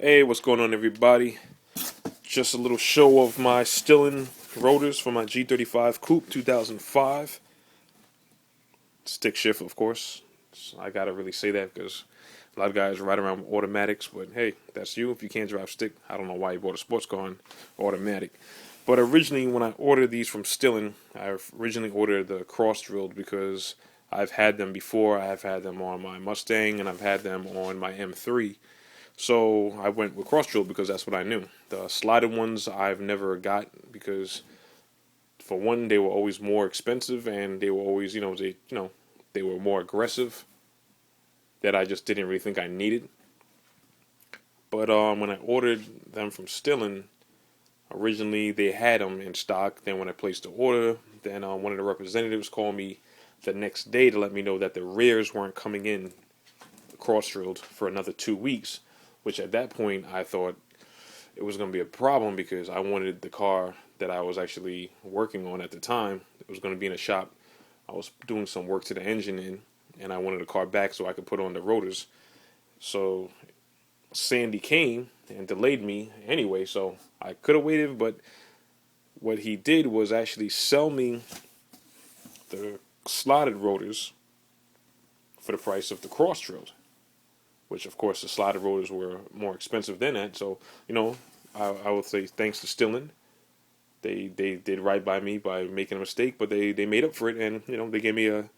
Hey, what's going on, everybody? Just a little show of my Stillen rotors for my G35 Coupe 2005. Stick shift, of course. So I gotta really say that because a lot of guys ride around with automatics, but hey, that's you. If you can't drive stick, I don't know why you bought a sports car on automatic. But originally, when I ordered these from Stillen, I originally ordered the cross-drilled because I've had them before. I've had them on my Mustang, and I've had them on my M3. So I went with cross drill because that's what I knew. The slotted ones I've never got because, for one, they were always more expensive and they were always, they were more aggressive that I just didn't really think I needed. But when I ordered them from Stillen, originally they had them in stock. Then when I placed the order, then one of the representatives called me the next day to let me know that the rears weren't coming in cross drilled for another 2 weeks. Which at that point I thought it was going to be a problem because I wanted the car that I was actually working on at the time. It was going to be in a shop. I was doing some work to the engine in, and I wanted the car back so I could put on the rotors. So Sandy came and delayed me anyway, so I could have waited, but what he did was actually sell me the slotted rotors for the price of the cross drilled. Which of course the slotted rotors were more expensive than that. So I would say thanks to Stillen, they did right by me by making a mistake, but they made up for it, and they gave me a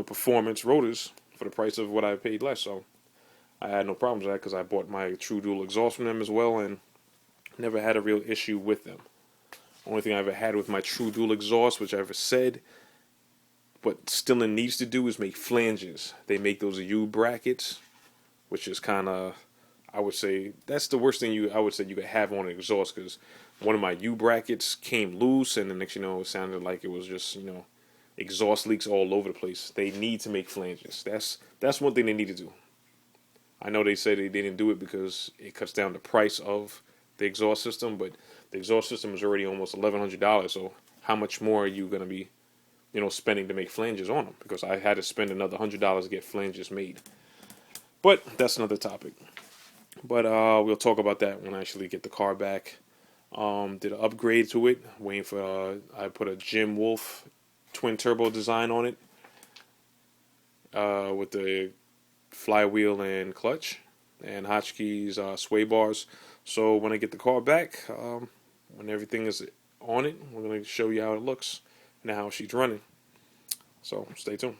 performance rotors for the price of what I paid less. So I had no problems with that because I bought my true dual exhaust from them as well, and never had a real issue with them. Only thing I ever had with my true dual exhaust, which I ever said, what Stillen needs to do is make flanges. They make those U brackets, which is kind of, I would say, that's the worst thing I would say you could have on an exhaust, because one of my U brackets came loose, and the next it sounded like it was just, exhaust leaks all over the place. They need to make flanges. That's one thing they need to do. I know they say they didn't do it because it cuts down the price of the exhaust system, but the exhaust system is already almost $1,100, so how much more are you going to be, spending to make flanges on them? Because I had to spend another $100 to get flanges made. But that's another topic. But we'll talk about that when I actually get the car back. Did an upgrade to it. Waiting for I put a Jim Wolf twin turbo design on it with the flywheel and clutch and Hotchkiss sway bars. So when I get the car back, when everything is on it, we're going to show you how it looks and how she's running. So stay tuned.